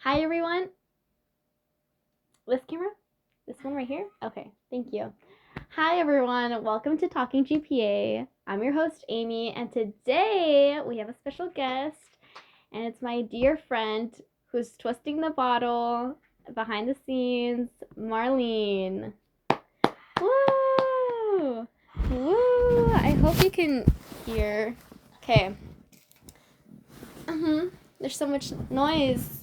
Hi, everyone. This camera? This one right here? Okay, thank you. Hi, everyone. Welcome to Talking GPA. I'm your host, Amy, and today we have a special guest, and it's my dear friend who's twisting the bottle behind the scenes, Marlene. Woo! Woo! I hope you can hear. Okay. There's so much noise.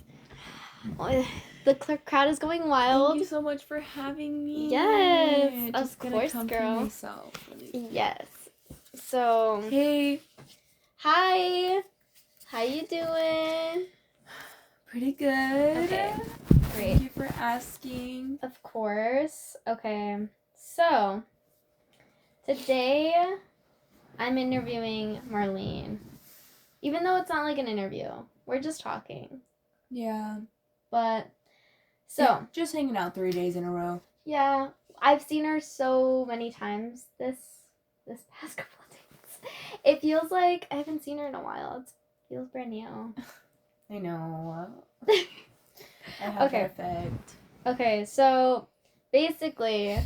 The crowd is going wild. Thank you so much for having me. Yes, Just of gonna course, come girl. myself. Yes. So, Hey. hi. How you doing? Pretty good. Okay, great. Thank you for asking. Of course. Okay. So, today I'm interviewing Marlene. Even though it's not like an interview, we're just talking. Yeah. But so, just hanging out 3 days in a row. Yeah, I've seen her so many times this past couple of days. It feels like I haven't seen her in a while. It feels brand new. I know. I have that effect. Okay, so basically,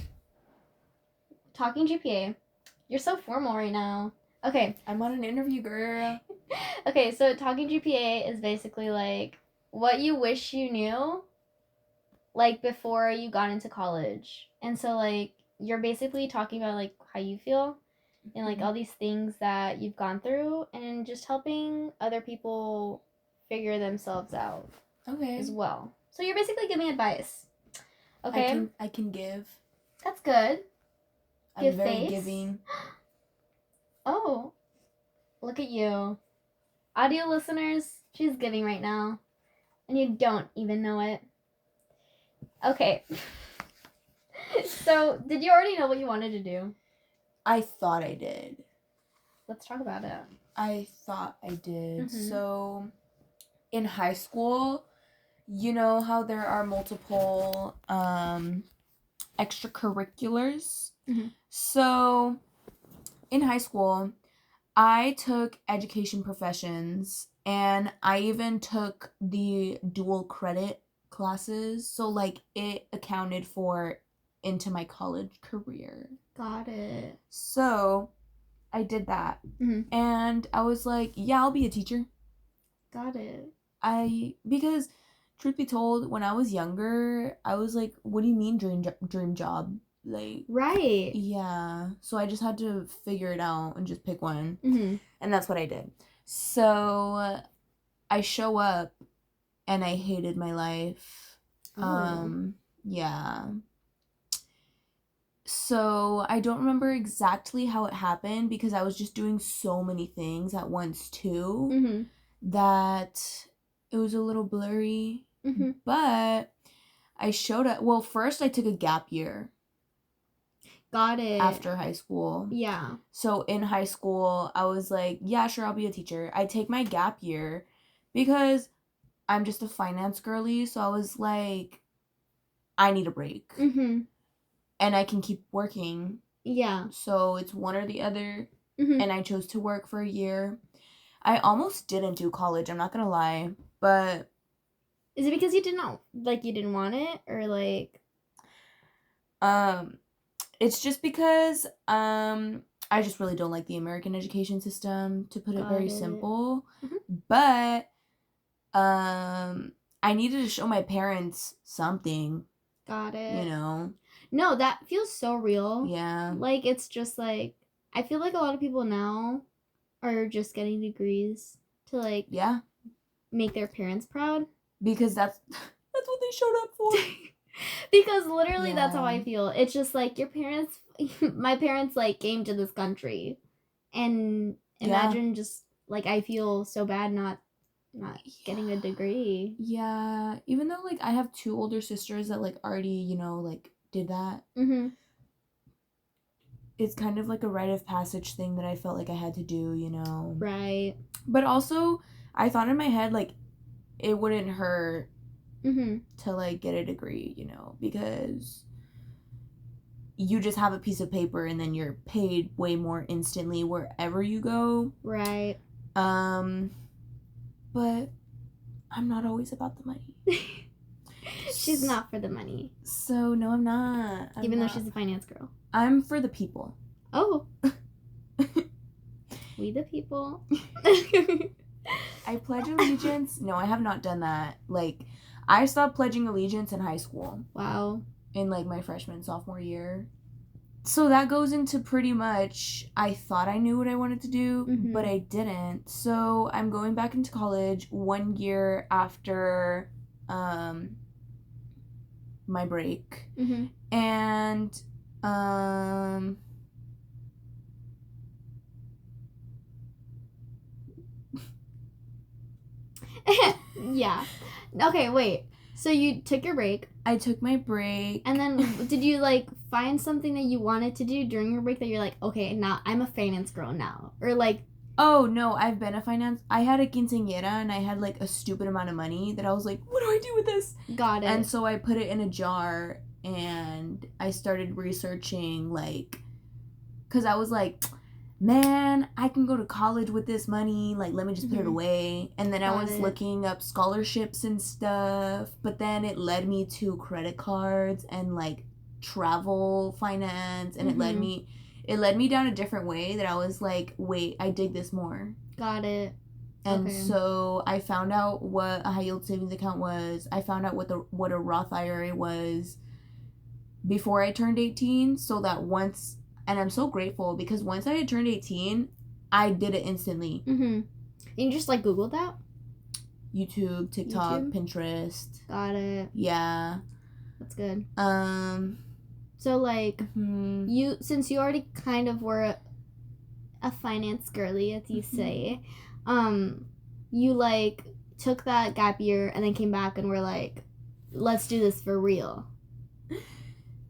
Talking GPA. You're so formal right now. Okay. I'm on an interview, girl. Okay, so Talking GPA is basically like what you wish you knew like before you got into college. And so like you're basically talking about like how you feel and like all these things that you've gone through and just helping other people figure themselves out. Okay. As well. So you're basically giving advice. Okay? I can give. That's good. I'm very giving. Oh. Look at you. Audio listeners, she's giving right now. And you don't even know it. Okay. So, did you already know what you wanted to do? I thought I did. Let's talk about it. I thought I did. Mm-hmm. So, in high school, you know how there are multiple extracurriculars? Mm-hmm. So, in high school, I took education professions and I even took the dual credit classes. So, like, it accounted for into my college career. Got it. So, I did that. Mm-hmm. And I was like, yeah, I'll be a teacher. Got it. Because truth be told, when I was younger, I was like, what do you mean dream job? Like, right. Yeah. So I just had to figure it out and just pick one. Mm-hmm. And that's what I did. So I show up and I hated my life. Oh. Yeah. So I don't remember exactly how it happened because I was just doing so many things at once too. Mm-hmm. That it was a little blurry. Mm-hmm. But I showed up. Well, first I took a gap year. Got it. After high school. Yeah. So in high school, I was like, yeah, sure, I'll be a teacher. I take my gap year because I'm just a finance girly. So I was like, I need a break. Mm-hmm. And I can keep working. Yeah. So it's one or the other. Mm-hmm. And I chose to work for a year. I almost didn't do college. I'm not going to lie. But is it because you didn't want it or like? It's just because I just really don't like the American education system, to put it very simple. Mm-hmm. But I needed to show my parents something. Got it. You know? No, that feels so real. Yeah. Like, it's just like, I feel like a lot of people now are just getting degrees to like make their parents proud. Because that's what they showed up for. Because literally that's how I feel. It's just like my parents like came to this country, and imagine just like I feel so bad not getting a degree. Yeah, even though like I have 2 older sisters that like already like did that. Mm-hmm. It's kind of like a rite of passage thing that I felt like I had to do, Right. But also I thought in my head like it wouldn't hurt. Mm-hmm. To like get a degree, because you just have a piece of paper and then you're paid way more instantly wherever you go. Right. But I'm not always about the money. She's not for the money. So, no, I'm not. Even though she's a finance girl. I'm for the people. Oh. We the people. I pledge allegiance. No, I have not done that. Like, I stopped pledging allegiance in high school. Wow. In, like, my freshman, sophomore year. So that goes into pretty much, I thought I knew what I wanted to do, but I didn't. So I'm going back into college 1 year after my break. And yeah. Okay, wait. So you took your break. I took my break. And then did you, like, find something that you wanted to do during your break that you're like, okay, now I'm a finance girl now? Or, like... Oh, no, I've been a finance... I had a quinceañera and I had, like, a stupid amount of money that I was like, what do I do with this? Got it. And so I put it in a jar and I started researching, like... Because I was like... Man, I can go to college with this money. Like, let me just put it away. And then I was looking up scholarships and stuff. But then it led me to credit cards and, like, travel finance. And it led me down a different way that I was like, wait, I dig this more. Got it. And so I found out what a high yield savings account was. I found out what a Roth IRA was before I turned 18. So that once... And I'm so grateful because once I had turned 18, I did it instantly. And you just, like, Googled that? YouTube, TikTok, Pinterest. Got it. Yeah. That's good. So, like, you, since you already kind of were a finance girly, as you say, you, like, took that gap year and then came back and were like, let's do this for real.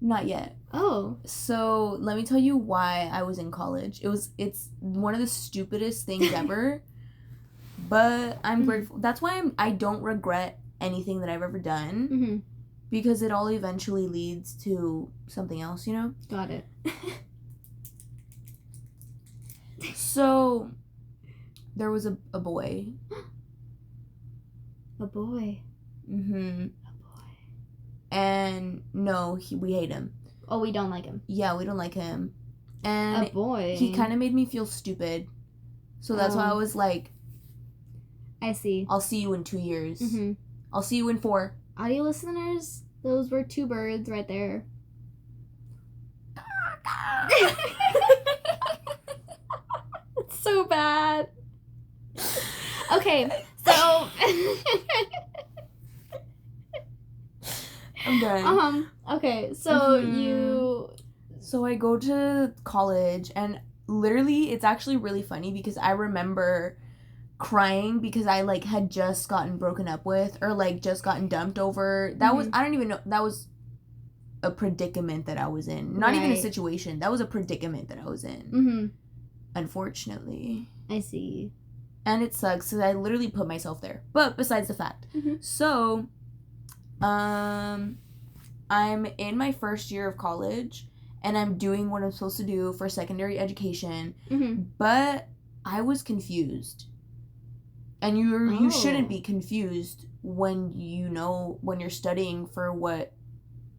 Not yet. Oh. So, let me tell you why I was in college. It's one of the stupidest things ever. But I'm grateful. That's why I don't regret anything that I've ever done. Because it all eventually leads to something else, you know? Got it. So, there was a boy. A boy? And no, we hate him. Oh, we don't like him. Yeah, we don't like him. And a boy. He kind of made me feel stupid. So that's why I was like, I see. I'll see you in 2 years. I'll see you in 4. Audio listeners, those were 2 birds right there. It's so bad. Okay, so... I'm done. Okay, so So I go to college, and literally, it's actually really funny because I remember crying because I, like, had just gotten broken up with or, like, just gotten dumped over. That was, I don't even know, that was a predicament that I was in. Not even a situation. That was a predicament that I was in. Unfortunately. I see. And it sucks because I literally put myself there. But besides the fact. So... I'm in my first year of college, and I'm doing what I'm supposed to do for secondary education, but I was confused. And you shouldn't be confused when you're studying for what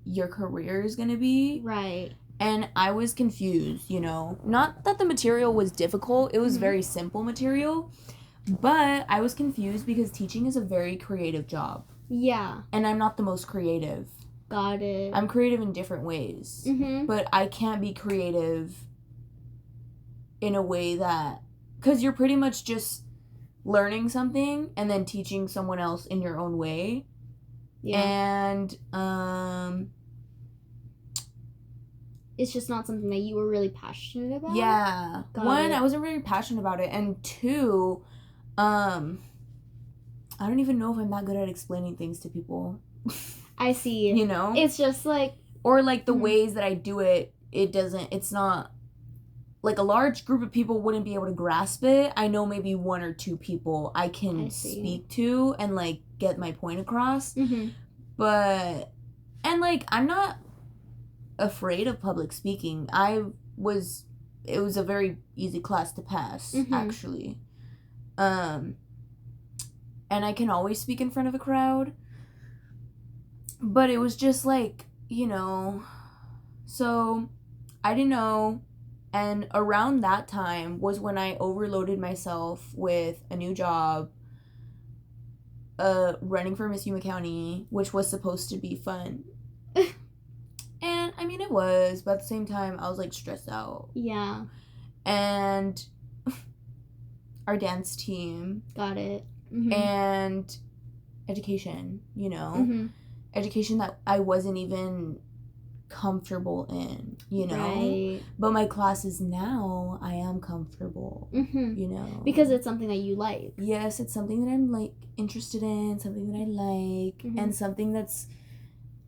your career is going to be. Right. And I was confused, you know. Not that the material was difficult, it was very simple material, but I was confused because teaching is a very creative job. Yeah. And I'm not the most creative. Got it. I'm creative in different ways. But I can't be creative in a way that... Because you're pretty much just learning something and then teaching someone else in your own way. Yeah. And, it's just not something that you were really passionate about? Yeah. One, I wasn't really passionate about it. And 2, I don't even know if I'm that good at explaining things to people. I see. You know? It's just like... Or, like, the ways that I do it, it's not... Like, a large group of people wouldn't be able to grasp it. I know maybe 1 or 2 people I can speak to and, like, get my point across. But... And, like, I'm not afraid of public speaking. It was a very easy class to pass, actually. And I can always speak in front of a crowd. But it was just like, you know, so I didn't know. And around that time was when I overloaded myself with a new job, running for Miss Yuma County, which was supposed to be fun. And I mean, it was, but at the same time, I was like stressed out. Yeah. And our dance team. Got it. And education, you know? Education that I wasn't even comfortable in, you know? Right. But my classes now, I am comfortable, you know? Because it's something that you like. Yes, it's something that I'm, like, interested in, something that I like, and something that's,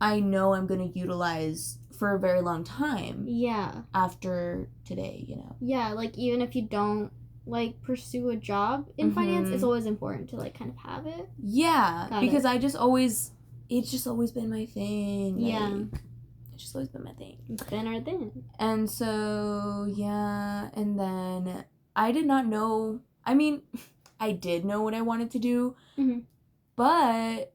I know I'm going to utilize for a very long time. Yeah. After today, you know? Yeah, like, even if you don't, like, pursue a job in finance, it's always important to, like, kind of have it. Yeah, because it's just always been my thing. Yeah. Like, it's just always been my thing. It's been our thing. And so, yeah, and then I did not know, I mean, I did know what I wanted to do, but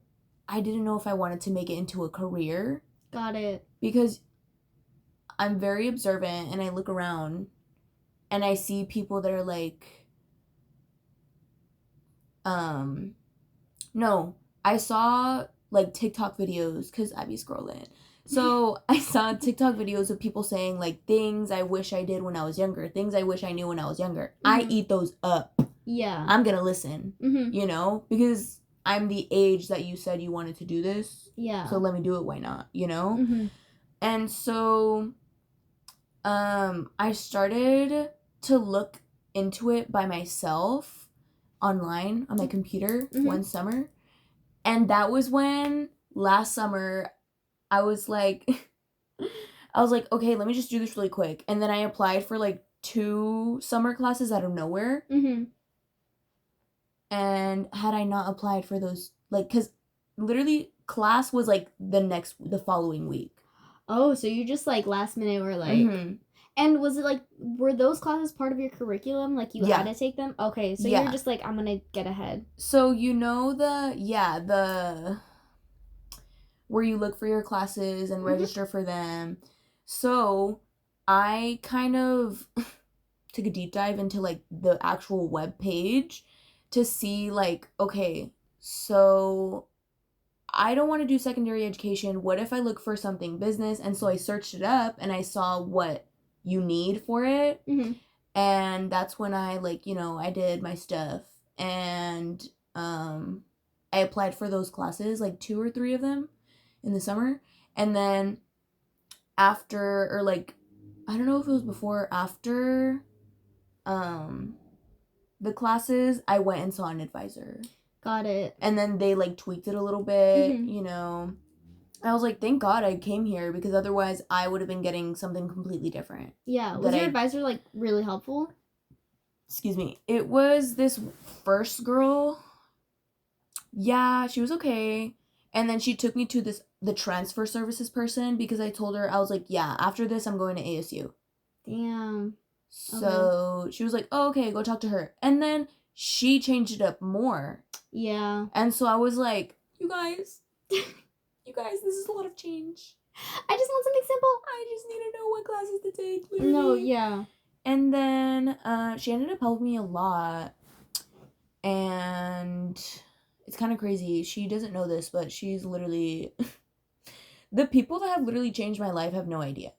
I didn't know if I wanted to make it into a career. Got it. Because I'm very observant, and I look around, and I see people that are like, no, I saw, like, TikTok videos, because I be scrolling. So I saw TikTok videos of people saying, like, things I wish I did when I was younger, things I wish I knew when I was younger. I eat those up. Yeah. I'm gonna listen, you know, because I'm the age that you said you wanted to do this. Yeah. So let me do it, why not, you know? And so, I started to look into it by myself online on my computer one summer. And that was when last summer I was like, okay, let me just do this really quick. And then I applied for like 2 summer classes out of nowhere. And had I not applied for those, like, because literally class was like the following week. Oh, so you just like last minute were like, and was it like, were those classes part of your curriculum? Like you had to take them? Okay, so you're just like, I'm gonna get ahead. So you know where you look for your classes and register for them. So I kind of took a deep dive into like the actual web page to see like, okay, so I don't want to do secondary education. What if I look for something business? And so I searched it up and I saw what you need for it. And that's when I, like, you know, I did my stuff. And I applied for those classes, like 2 or 3 of them in the summer. And then after, or like, I don't know if it was before or after the classes, I went and saw an advisor. Got it. And then they like tweaked it a little bit, you know. I was like, thank God I came here, because otherwise I would have been getting something completely different. Yeah. Was your advisor like really helpful? Excuse me. It was this first girl. Yeah, she was okay. And then she took me to the transfer services person, because I told her, I was like, yeah, after this I'm going to ASU. Damn. So she was like, oh, okay, go talk to her. And then she changed it up more. Yeah. And so I was like, you guys, this is a lot of change. I just want something simple. I just need to know what classes to take, literally. No, yeah. And then she ended up helping me a lot. And it's kind of crazy. She doesn't know this, but she's literally... the people that have literally changed my life have no idea.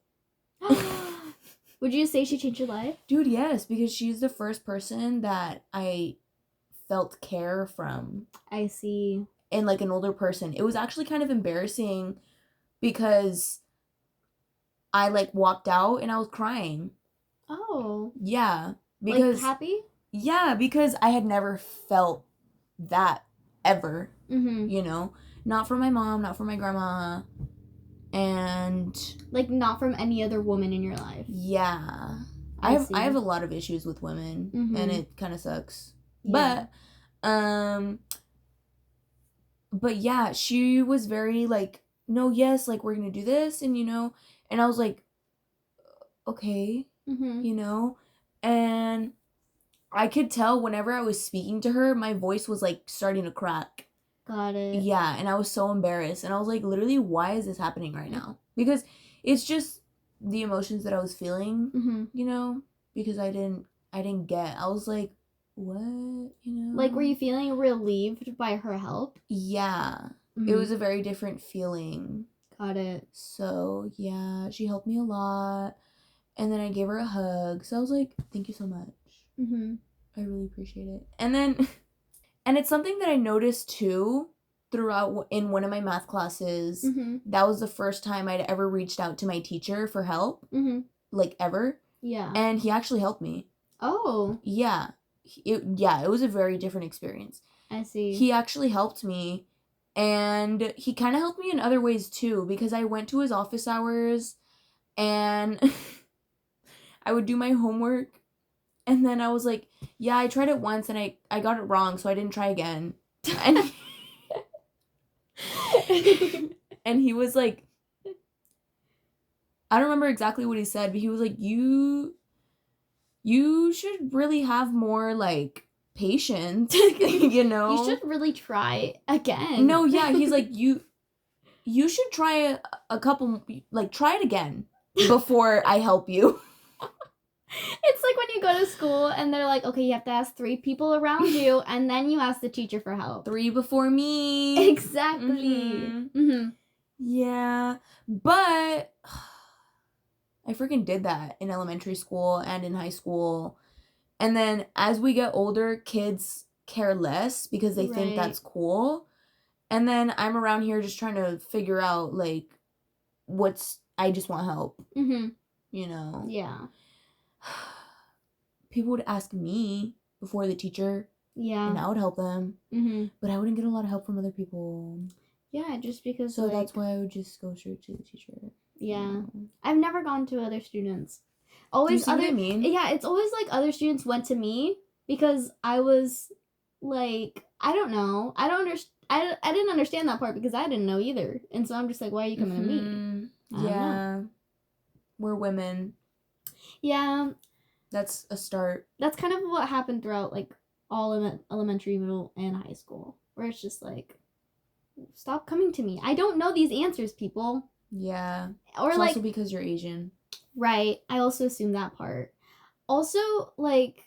Would you say she changed your life? Dude, yes, because she's the first person that I felt care from. I see. And like an older person. It was actually kind of embarrassing because I like walked out and I was crying. Oh. Yeah. Because like happy? Yeah, because I had never felt that ever. You know? Not from my mom, not from my grandma. And like not from any other woman in your life. Yeah. I have a lot of issues with women, and it kind of sucks. Yeah. But yeah, she was very like, no, yes, like we're gonna do this, and you know, and I was like, okay, you know, and I could tell whenever I was speaking to her, my voice was like starting to crack. Got it. Yeah, and I was so embarrassed. And I was like, literally, why is this happening right now? Because it's just the emotions that I was feeling, Mm-hmm. you know? Because I didn't get. I was like, what? You know? Like, were you feeling relieved by her help? Yeah. Mm-hmm. It was a very different feeling. Got it. So, yeah, she helped me a lot. And then I gave her a hug. So I was like, thank you so much. Mm-hmm. I really appreciate it. And then, and it's something that I noticed too throughout in one of my math classes. Mm-hmm. That was the first time I'd ever reached out to my teacher for help. Mm-hmm. Like, ever. Yeah. And he actually helped me. Oh. Yeah. It was a very different experience. I see. He actually helped me. And he kind of helped me in other ways too, because I went to his office hours and I would do my homework. And then I was like, yeah, I tried it once and I got it wrong, so I didn't try again. And, and he was like, I don't remember exactly what he said, but he was like, you should really have more, like, patience, you know? You should really try again. No, yeah, he's like, you should try a couple, like, try it again before I help you. It's like when you go to school and they're like, okay, you have to ask 3 people around you, and then you ask the teacher for help. 3 before me. Exactly. Mm-hmm. Mm-hmm. Yeah, but I freaking did that in elementary school and in high school. And then as we get older, kids care less because they think that's cool. And then I'm around here just trying to figure out, like, I just want help. Mm-hmm. You know? Yeah. People would ask me before the teacher. Yeah. And I would help them. Mm-hmm. But I wouldn't get a lot of help from other people. Yeah, just because, so that's why I would just go straight to the teacher. Yeah. You know? I've never gone to other students. Always Do you see what I mean? Yeah, it's always like other students went to me because I was like, I don't know. I didn't understand that part because I didn't know either. And so I'm just like, why are you coming to me? Yeah. We're women. Yeah. That's a start. That's kind of what happened throughout like all elementary, middle, and high school. Where it's just like, stop coming to me. I don't know these answers, people. Yeah. Or it's like also because you're Asian. Right. I also assume that part. Also, like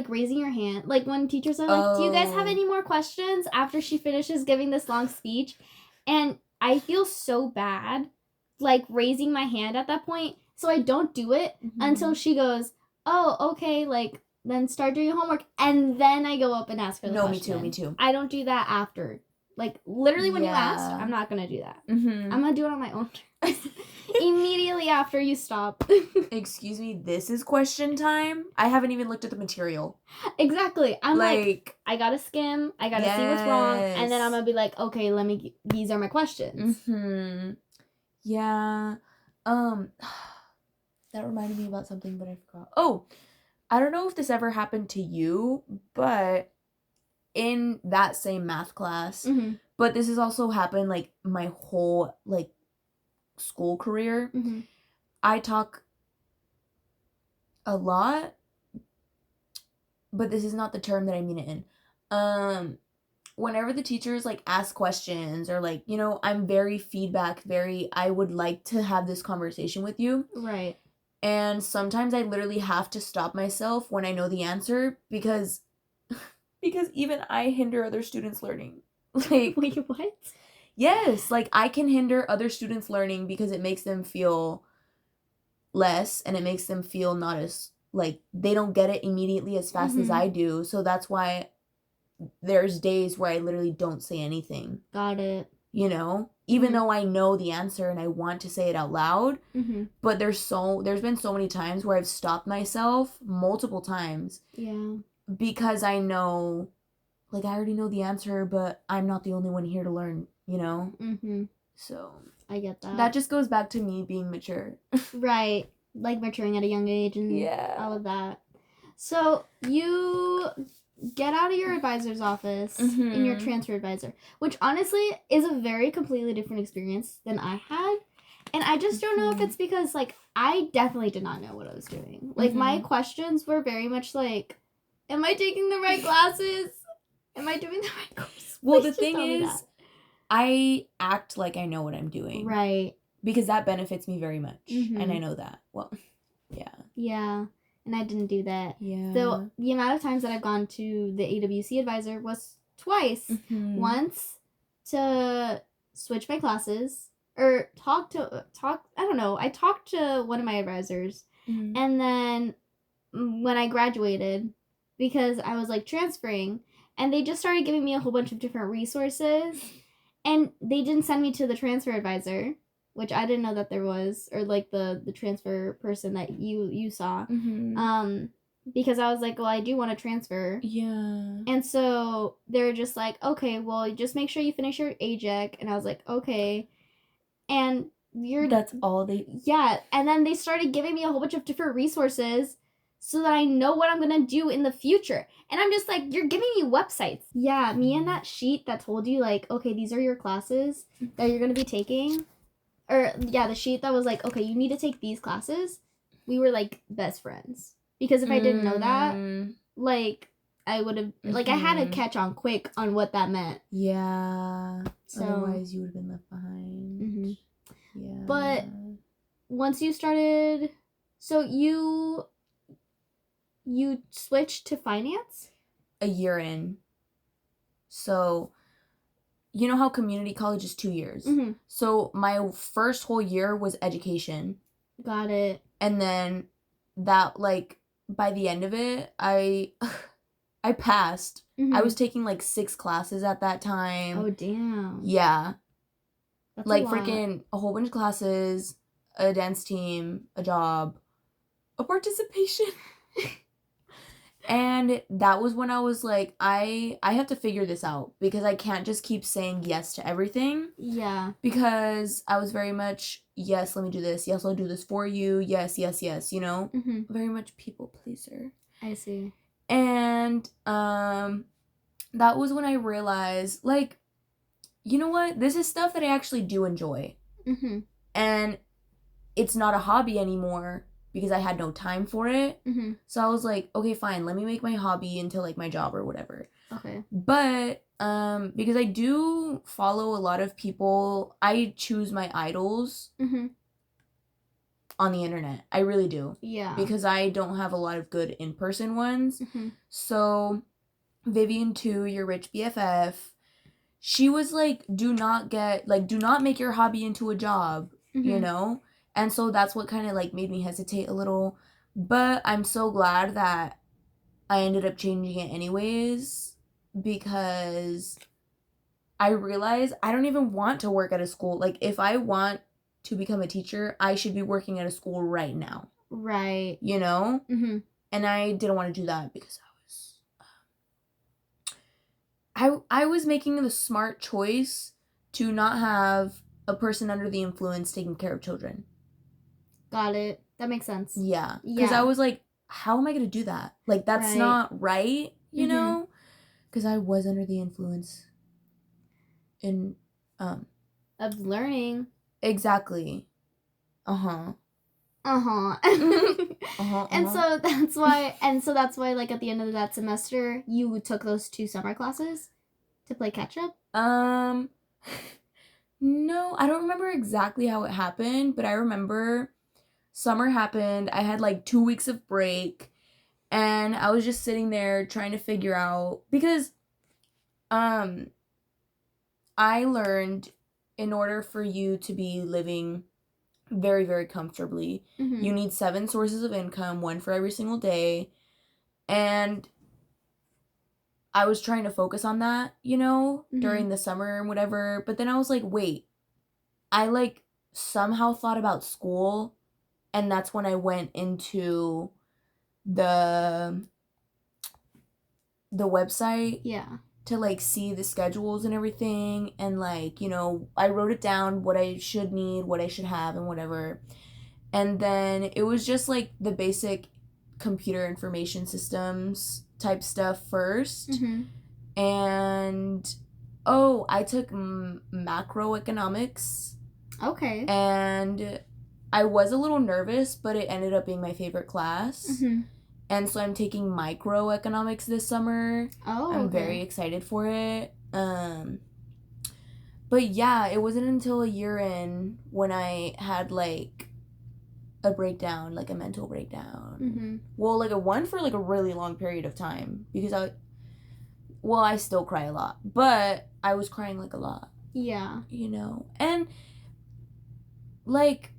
raising your hand. Like when teachers are like, do you guys have any more questions after she finishes giving this long speech? And I feel so bad like raising my hand at that point. So I don't do it until she goes, oh, okay, like then start doing your homework. And then I go up and ask her the question. Me too. I don't do that after. Like literally when you asked, I'm not going to do that. Mm-hmm. I'm going to do it on my own. Immediately after you stop. Excuse me, this is question time? I haven't even looked at the material. Exactly. I'm like I gotta skim, I gotta see what's wrong, and then I'm gonna be like, okay, these are my questions. Mm-hmm. Yeah. That reminded me about something, but I forgot. Oh, I don't know if this ever happened to you, but in that same math class, but this has also happened like my whole like school career. I talk a lot, but this is not the term that I mean it in. Whenever the teachers like ask questions or like, you know, I'm very feedback, I would like to have this conversation with you. Right. And sometimes I literally have to stop myself when I know the answer because even I hinder other students learning. Like, wait, what? Yes, like I can hinder other students learning because it makes them feel less and it makes them feel not as like they don't get it immediately as fast as I do. So that's why there's days where I literally don't say anything. Got it. You know, even though I know the answer and I want to say it out loud, but there's been so many times where I've stopped myself multiple times. Yeah. Because I know, like I already know the answer, but I'm not the only one here to learn, you know? So I get that. That just goes back to me being mature. Right. Like maturing at a young age and all of that. So you get out of your advisor's office in your transfer advisor, which honestly is a very completely different experience than I had. And I just don't know if it's because, like, I definitely did not know what I was doing. Like, my questions were very much like, am I taking the right classes? Am I doing the right course? Well, Please the just thing tell me is, I act like I know what I'm doing. right. Because that benefits me very much. Mhm. And I know that. Well, yeah. Yeah. And I didn't do that. Yeah. So the amount of times that I've gone to the AWC advisor was twice. Mhm. Once to switch my classes or I don't know. I talked to one of my advisors, Mhm. and then when I graduated, because I was like transferring, and they just started giving me a whole bunch of different resources, and they didn't send me to the transfer advisor, which I didn't know that there was, or like the transfer person that you saw. Mhm. Because I was like, well, I do want to transfer. Yeah. And so they're just like, okay, well, just make sure you finish your AJEC. And I was like, okay. And That's all they. Yeah. And then they started giving me a whole bunch of different resources so that I know what I'm going to do in the future. And I'm just like, you're giving me websites. Yeah, me and that sheet that told you, like, okay, these are your classes that you're going to be taking. Or, yeah, the sheet that was like, okay, you need to take these classes. We were, like, best friends. Because if I didn't know that, like, I would have, like, I had to catch on quick on what that meant. Yeah. So, otherwise, you would have been left behind. Mm-hmm. Yeah. But once you started, so you switched to finance? A year in. So, you know how community college is 2 years? Mm-hmm. So, my first whole year was education. Got it. And then that, like, by the end of it, I passed. Mm-hmm. I was taking like 6 classes at that time. Oh, damn. Yeah. That's like a lot. freaking a whole bunch of classes, a dance team, a job, a participation. And that was when I was like, I have to figure this out because I can't just keep saying yes to everything. Yeah. Because I was very much, yes, let me do this. Yes, I'll do this for you. Yes, yes, yes, you know? Mm-hmm. Very much people pleaser. I see. And that was when I realized, like, you know what? This is stuff that I actually do enjoy. Mm-hmm. And it's not a hobby anymore because I had no time for it. Mm-hmm. So I was like, okay, fine, let me make my hobby into like my job or whatever. Okay. But because I do follow a lot of people, I choose my idols Mm-hmm. on the internet. I really do. Yeah. Because I don't have a lot of good in-person ones. Mm-hmm. So Vivian 2, your rich BFF, she was like, do not make your hobby into a job, Mm-hmm. you know? And so that's what kind of like made me hesitate a little. But I'm so glad that I ended up changing it anyways because I realized I don't even want to work at a school. Like, if I want to become a teacher, I should be working at a school right now. Right. You know? Mm-hmm. And I didn't want to do that because I was making the smart choice to not have a person under the influence taking care of children. Got it. That makes sense. Yeah. Because I was like, how am I going to do that? Like, that's not right, you know? Because I was under the influence in of learning. Exactly. Uh-huh. Uh-huh. Uh-huh. And so that's why like at the end of that semester you took those 2 summer classes to play catch up? No, I don't remember exactly how it happened, but I remember summer happened. I had like 2 weeks of break and I was just sitting there trying to figure out because I learned in order for you to be living very, very comfortably, you need 7 sources of income, 1 for every single day. And I was trying to focus on that, you know, during the summer and whatever. But then I was like, wait, I like somehow thought about school. And that's when I went into the website. Yeah. To like see the schedules and everything. And like, you know, I wrote it down what I should need, what I should have and whatever. And then it was just like the basic computer information systems type stuff first. And I took macroeconomics. Okay. And I was a little nervous, but it ended up being my favorite class. And so I'm taking microeconomics this summer. Oh, I'm okay. very excited for it. But yeah, it wasn't until a year in when I had like a breakdown, like a mental breakdown. Mm-hmm. Well, like a one for like a really long period of time because I still cry a lot, but I was crying like a lot. Yeah. You know, and like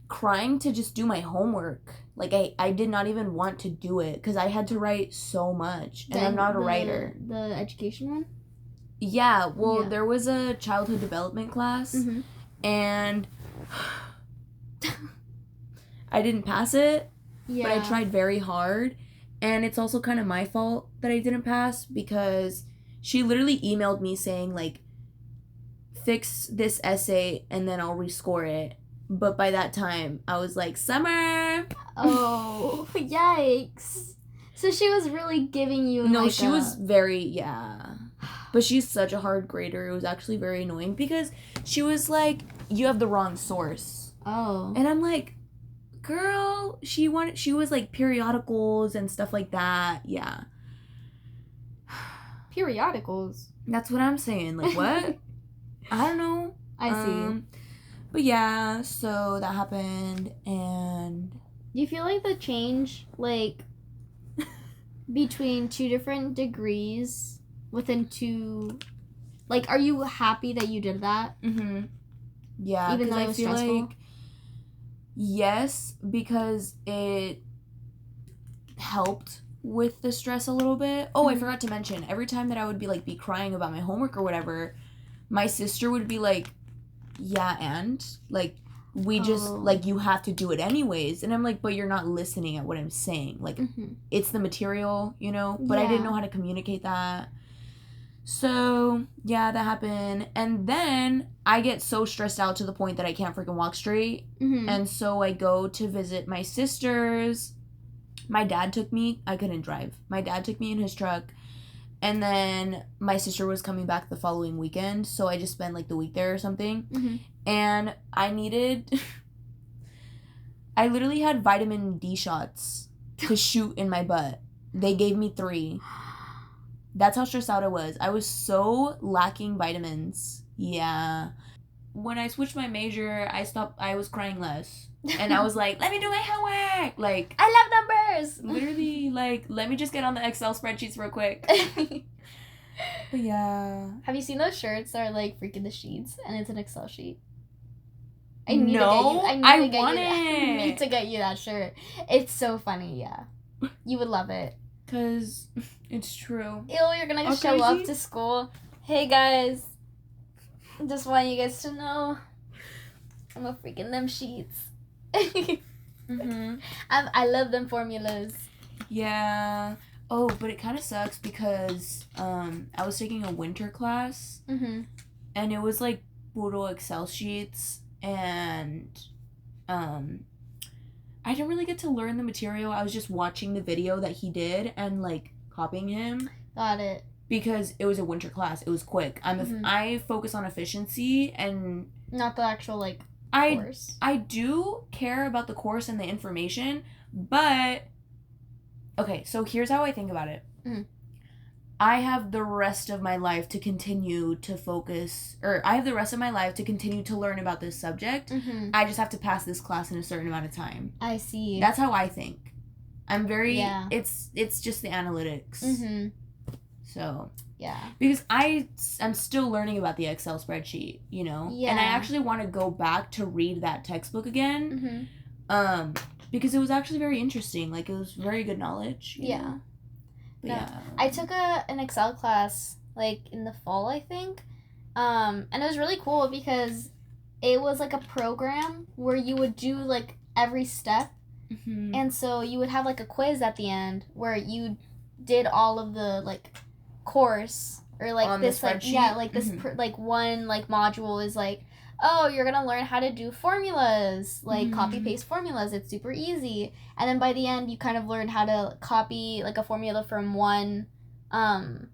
crying to just do my homework. Like I did not even want to do it because I had to write so much, and I'm not a writer. The education one. Yeah, well, Yeah. there was a childhood development class, Mm-hmm. and I didn't pass it, Yeah. but I tried very hard, and it's also kind of my fault that I didn't pass because she literally emailed me saying, like, fix this essay and then I'll rescore it. But by that time, I was like, summer! Oh, yikes. So she was really giving you No, like she was very, yeah. But she's such a hard grader. It was actually very annoying because she was like, you have the wrong source. Oh. And I'm like, girl, she was like periodicals and stuff like that. Yeah. Periodicals. That's what I'm saying. Like, what? I don't know. I see. But yeah, so that happened, and Do you feel like the change, like, between 2 different degrees within 2, like, are you happy that you did that? Yeah, even though it I was feel stressful? like yes, because it helped with the stress a little bit. Oh, I forgot to mention, every time that I would be crying about my homework or whatever, my sister would be like, yeah, and like we just like you have to do it anyways. And I'm like, but you're not listening at what I'm saying. Like it's the material, you know? But I didn't know how to communicate that. So yeah, that happened. And then I get so stressed out to the point that I can't freaking walk straight. And so I go to visit my sisters. My dad took me. I couldn't drive. My dad took me in his truck. And then my sister was coming back the following weekend, so I just spent like the week there or something. And I literally had vitamin D shots to shoot in my butt. They gave me 3. That's how stressed out I was. I was so lacking vitamins. Yeah. When I switched my major, I was crying less. And I was like, let me do my homework. Like, I love numbers. Literally, like, let me just get on the Excel spreadsheets real quick. But yeah. Have you seen those shirts that are like freaking the sheets and it's an Excel sheet? I need to get you that shirt. It's so funny, yeah. You would love it. Because it's true. Ew, you're gonna show up to school. Hey guys, just want you guys to know I'm a freaking them sheets. I love them formulas. Yeah. Oh, but it kind of sucks because I was taking a winter class and it was like puro Excel sheets, and I didn't really get to learn the material. I was just watching the video that he did and like copying him. Got it. Because it was a winter class. It was quick. I focus on efficiency and not the actual like course. I do care about the course and the information, but okay, so here's how I think about it. I have the rest of my life to continue to focus, or I have the rest of my life to continue to learn about this subject. I just have to pass this class in a certain amount of time. I see. That's how I think. I'm very, it's just the analytics. So, yeah. Because I'm still learning about the Excel spreadsheet, you know? Yeah. And I actually want to go back to read that textbook again. Because it was actually very interesting. Like, it was very good knowledge. You know? But yeah. I took an Excel class, like, in the fall, I think. And it was really cool because it was, like, a program where you would do, like, every step. And so you would have, like, a quiz at the end where you did all of the, like, course. Or, like, on this, like, yeah, like, this, like, one, like, module is, like, oh, you're going to learn how to do formulas, like copy-paste formulas. It's super easy. And then by the end, you kind of learn how to copy, like, a formula from one,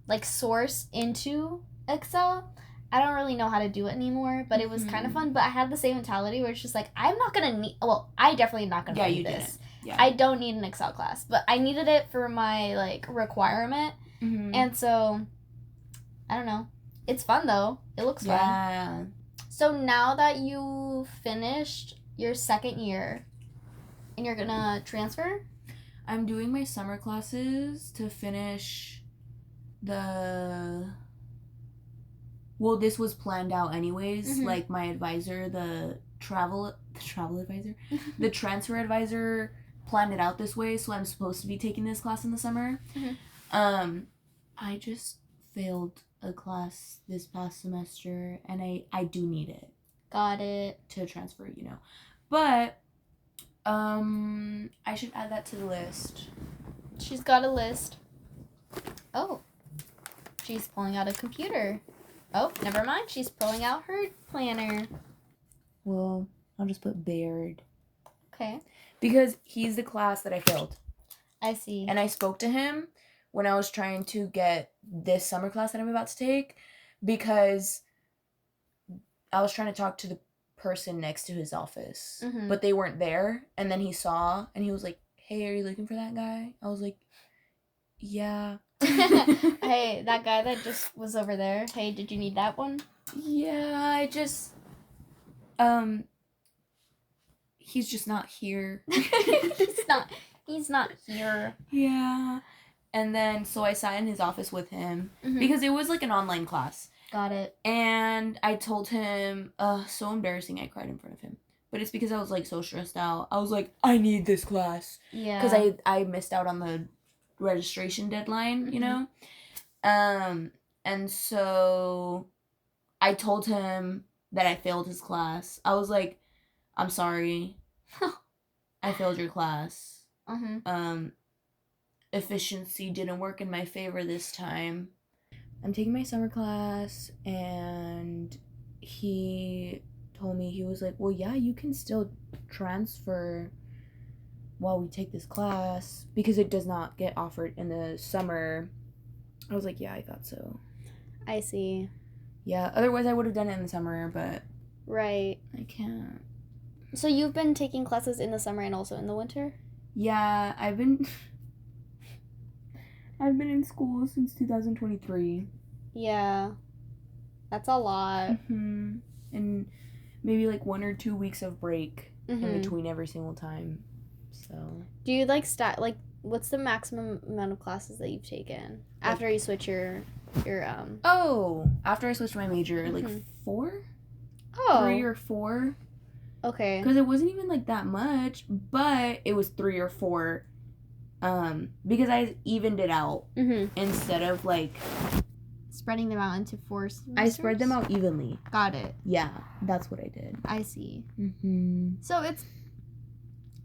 like, source into Excel. I don't really know how to do it anymore, but it was kind of fun. But I had the same mentality where it's just like, I'm not going to need, well, I definitely am not going to need this. Yeah. I don't need an Excel class, but I needed it for my, like, requirement. Mm-hmm. And so, I don't know. It's fun, though. It looks fun. Yeah. So now that you finished your second year and you're gonna transfer? I'm doing my summer classes to finish the... Well, this was planned out anyways. Mhm. Like, my advisor, the travel advisor? The transfer advisor planned it out this way, so I'm supposed to be taking this class in the summer. Mhm. I just failed a class this past semester, and I do need it. Got it. To transfer, you know. But, I should add that to the list. She's got a list. Oh. She's pulling out a computer. Oh, never mind. She's pulling out her planner. Well, I'll just put Baird. Okay. Because he's the class that I failed. I see. And I spoke to him when I was trying to get this summer class that I'm about to take, because I was trying to talk to the person next to his office, but they weren't there. And then he saw, and he was like, "Hey, are you looking for that guy?" I was like, "Yeah." Hey, that guy that just was over there. Hey, did you need that one? Yeah, I just, he's just not here. He's not here. Yeah. And then, so I sat in his office with him, because it was like an online class. Got it. And I told him, so embarrassing, I cried in front of him. But it's because I was, like, so stressed out. I was like, I need this class. Yeah. Because I missed out on the registration deadline, you know? And so I told him that I failed his class. I was like, I'm sorry. I failed your class. Efficiency didn't work in my favor this time. I'm taking my summer class, and he told me, he was like, well, yeah, you can still transfer while we take this class, because it does not get offered in the summer. I was like, yeah, I thought so. I see. Yeah, otherwise I would have done it in the summer, but right. I can't. So you've been taking classes in the summer and also in the winter? Yeah, I've been in school since 2023. Yeah. That's a lot. And maybe like 1 or 2 weeks of break in between every single time. So. Do you like what's the maximum amount of classes that you've taken after you switch your Oh, after I switched my major, like 4? Oh. 3 or 4. Okay. Because it wasn't even like that much, but it was 3 or 4. Because I evened it out instead of like spreading them out into 4 semesters? I spread them out evenly. Got it. Yeah, that's what I did. I see. So it's,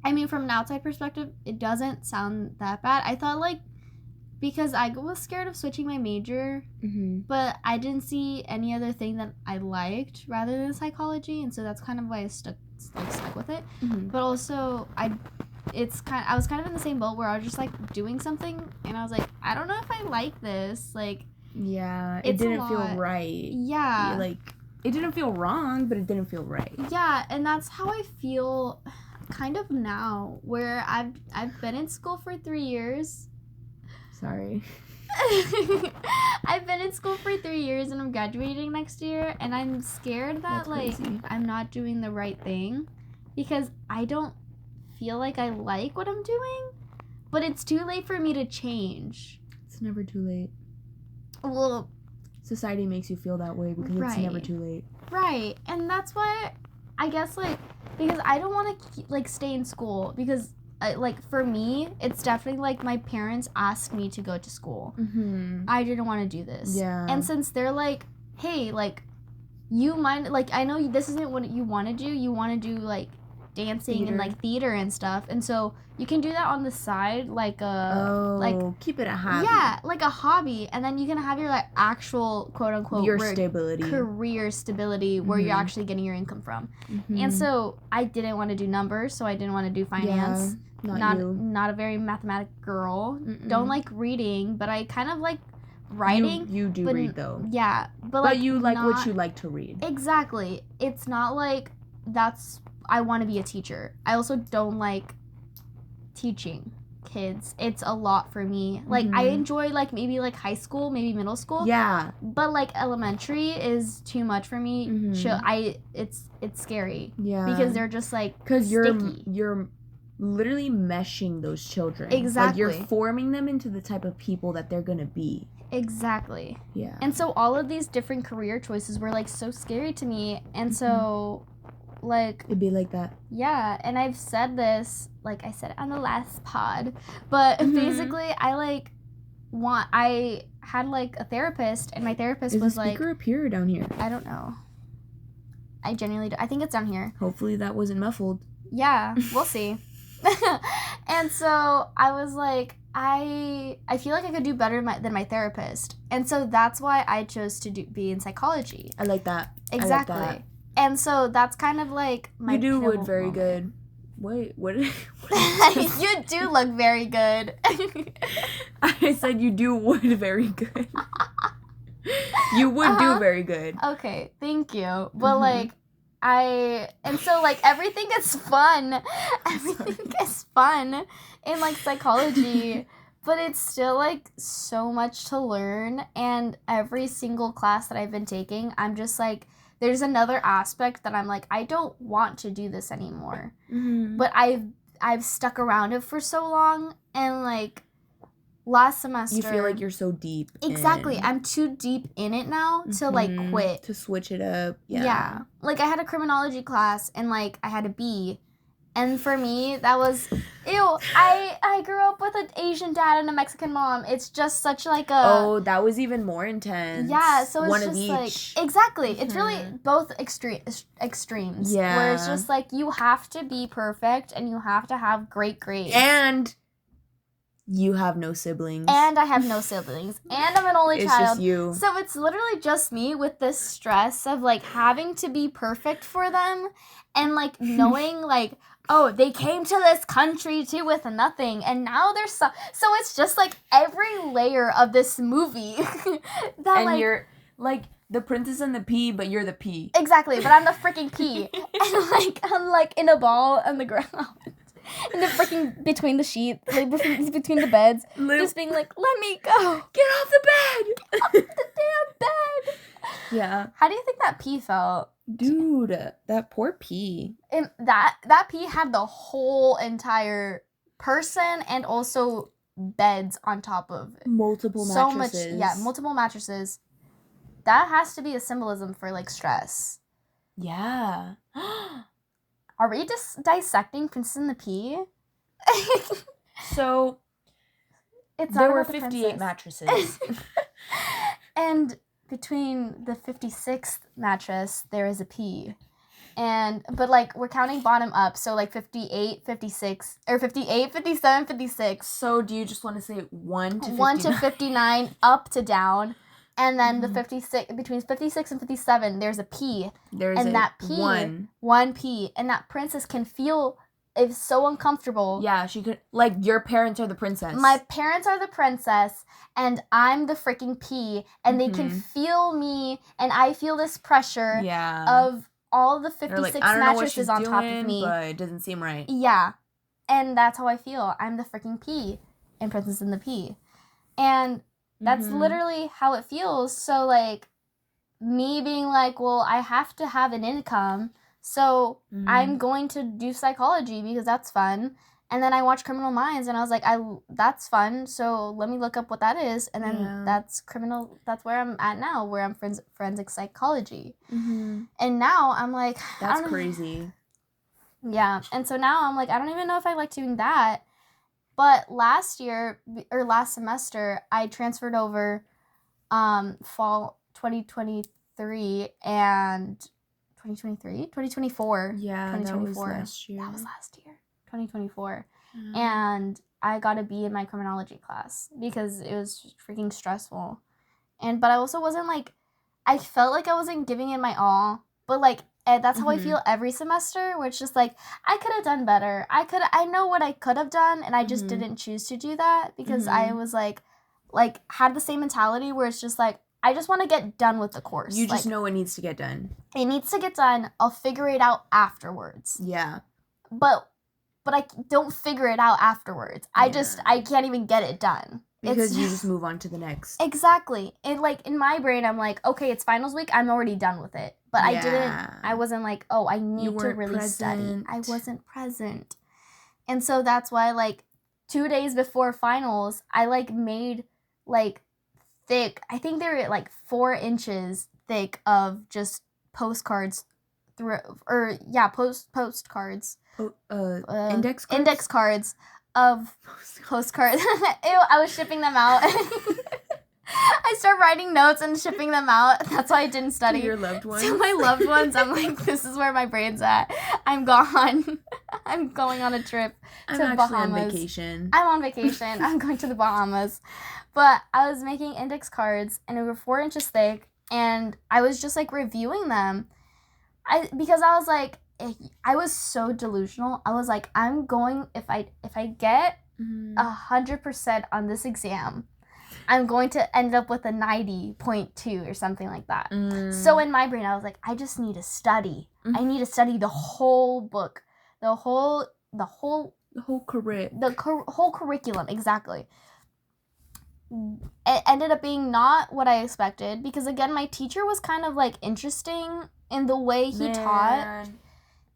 I mean, from an outside perspective, it doesn't sound that bad. I thought, like, because I was scared of switching my major, but I didn't see any other thing that I liked rather than psychology, and so that's kind of why I stuck with it. But also, I was kind of in the same boat where I was just like doing something, and I was like, I don't know if I like this. Like, yeah, it didn't feel right. Yeah, like it didn't feel wrong, but it didn't feel right. Yeah, and that's how I feel kind of now, where I've been in school for 3 years. Sorry. I've been in school for 3 years and I'm graduating next year, and I'm scared that I'm not doing the right thing because I don't feel like I like what I'm doing, but it's too late for me to change. It's never too late. Well, society makes you feel that way because it's never too late. Right. And that's why I guess because I don't want to stay in school because for me, it's definitely like my parents asked me to go to school. I didn't want to do this. Yeah. And since they're like, hey, you mind, I know this isn't what you want to do. You want to do dancing and theater and stuff, and so you can do that on the side, keep it a hobby. Yeah, like a hobby, and then you can have your actual quote unquote career stability where you're actually getting your income from. And so I didn't want to do numbers, so I didn't want to do finance. Yeah, not a very mathematic girl. Don't like reading, but I kind of like writing. You do read though. Yeah, but you like what you like to read. Exactly. It's not like that's I want to be a teacher. I also don't like teaching kids. It's a lot for me. Like, I enjoy, like, maybe, like, high school, maybe middle school. Yeah. But, like, elementary is too much for me. It's scary. Yeah. Because they're just, like, because sticky. you're literally meshing those children. Exactly. Like, you're forming them into the type of people that they're gonna be. Exactly. Yeah. And so all of these different career choices were, like, so scary to me. And so, like... It'd be like that. Yeah, and I've said this, like I said on the last pod, but basically I had, like, a therapist, and my therapist was like... Is the speaker up here or down here? I don't know. I genuinely do. I think it's down here. Hopefully that wasn't muffled. Yeah, we'll see. And so I was like, I feel like I could do better than my therapist. And so that's why I chose to be in psychology. I like that. Exactly. I like that. And so that's kind of like my... You do look very good. Wait, what you do look very good. I said you do would very good. You would do very good. Okay, thank you. But like, and so like everything is fun. Everything is fun in like psychology. But it's still like so much to learn. And every single class that I've been taking, I'm just like, there's another aspect that I'm like, I don't want to do this anymore. But I've stuck around it for so long, and like last semester, you feel like you're so deep. Exactly, I'm too deep in it now to like quit. To switch it up. Yeah. Like I had a criminology class, and like I had a B. And for me, that was, ew, I grew up with an Asian dad and a Mexican mom. It's just such like a... Oh, that was even more intense. Yeah, so it's one just of each. Like... Exactly. It's really both extremes. Yeah. Where it's just like, you have to be perfect, and you have to have great grades. And you have no siblings. And I have no siblings. And I'm an only child. It's just you. So it's literally just me with this stress of like having to be perfect for them, and like knowing like... Oh, they came to this country too with nothing, and now they're so it's just like every layer of this movie that and you're like the princess and the pea, but you're the pea. Exactly, but I'm the freaking pea. And like I'm like in a ball on the ground. And the freaking between the sheets, like between the beds, just being like, let me go. Get off the bed. Off the damn bed. Yeah. How do you think that pea felt? Dude, that poor pea. And that pea had the whole entire person and also beds on top of it. Multiple mattresses. So much, multiple mattresses. That has to be a symbolism for like stress. Yeah. Are we just dissecting Princess and the Pea? So there were 58 mattresses. And between the 56th mattress, there is a pea. But like we're counting bottom up, so like 58, 56, or 58, 57, 56. So do you just want to say 1 to 59? 1 to 59, up to down. And then the 56, between 56 and 57, there's a pea. That pea, one pea. And that princess can feel, it's so uncomfortable. Yeah, she could, like, your parents are the princess. My parents are the princess, and I'm the freaking pea. And they can feel me, and I feel this pressure of all the 56 mattresses on top of me. But it doesn't seem right. Yeah. And that's how I feel. I'm the freaking pea in Princess and the Pea. And that's literally how it feels. So, like, me being like, well, I have to have an income, so I'm going to do psychology because that's fun. And then I watched Criminal Minds, and I was like, that's fun, so let me look up what that is. And then that's where I'm at now, where I'm forensic psychology. And now I'm like... That's crazy. Yeah, and so now I'm like, I don't even know if I like doing that. But last semester, I transferred over fall 2023 and 2024. Yeah, 2024. That was last year. That was last year, 2024. And I got a B in my criminology class because it was freaking stressful. But I also wasn't like, I felt like I wasn't giving it my all. But like, that's how I feel every semester, where it's just like, I could have done better. I know what I could have done, and I just didn't choose to do that because I was like had the same mentality where it's just like, I just want to get done with the course. You just know it needs to get done. It needs to get done. I'll figure it out afterwards. Yeah. But but I don't figure it out afterwards. I can't even get it done. Because you just move on to the next. Exactly. And like in my brain, I'm like, okay, it's finals week. I'm already done with it. But I wasn't like, oh, I need to really study. I wasn't present. And so that's why like 2 days before finals, I like made like thick, I think they were like 4 inches thick of just postcards postcards. Index cards? Index cards of postcards. Ew, I was shipping them out. I started writing notes and shipping them out. That's why I didn't study. To your loved ones? To my loved ones, I'm like, this is where my brain's at. I'm gone. I'm going on a trip to Bahamas. I'm on vacation. I'm on vacation. I'm going to the Bahamas. But I was making index cards, and they were 4 inches thick, and I was just, like, reviewing them. Because I was, like, I was so delusional. I was like, I'm going, if I get 100% on this exam, I'm going to end up with a 90.2 or something like that. So in my brain, I was like, I just need to study. I need to study the whole book, the whole curriculum, exactly. It ended up being not what I expected because again, my teacher was kind of like interesting in the way he taught.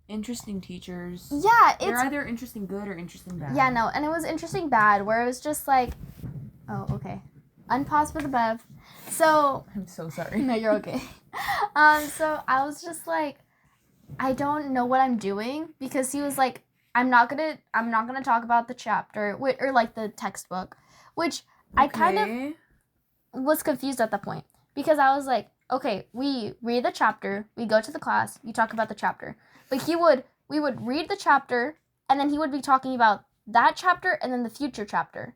Interesting teachers. Yeah, they're either interesting good or interesting bad. Yeah, no, and it was interesting bad where it was just like, oh, okay. Unpause for the bev. So I'm so sorry. No, you're okay. So I was just like, I don't know what I'm doing because he was like, I'm not gonna talk about the chapter or like the textbook, which I kind of was confused at that point because I was like, okay, we read the chapter, we go to the class, you talk about the chapter, but we would read the chapter and then he would be talking about that chapter and then the future chapter.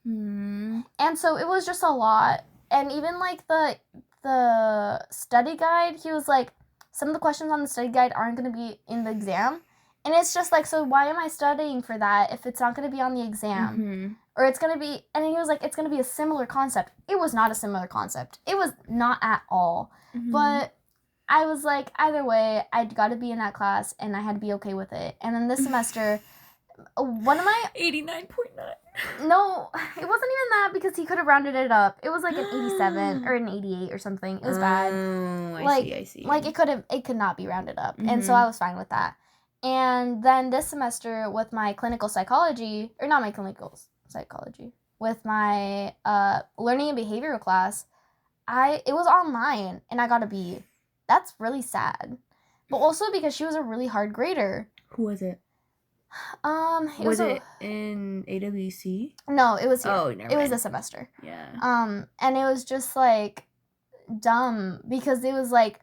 And so it was just a lot. And even like the study guide, he was like, some of the questions on the study guide aren't going to be in the exam. And it's just like, so why am I studying for that if it's not going to be on the exam? Or it's going to be, and he was like, it's going to be a similar concept. It was not a similar concept. It was not at all. But I was like, either way, I'd got to be in that class and I had to be okay with it. And then this semester, one of my 89.9. No, it wasn't even that because he could have rounded it up. It was like an 87 or an 88 or something. It was bad. I see. Like it could not be rounded up. And so I was fine with that. And then this semester with my clinical psychology, or not my clinical psychology, with my learning and behavioral class, it was online and I got a B. That's really sad. But also because she was a really hard grader. Who was it? Was it in AWC? No, it was here. Oh, never mind. It was this semester. Yeah. And it was just like dumb because it was like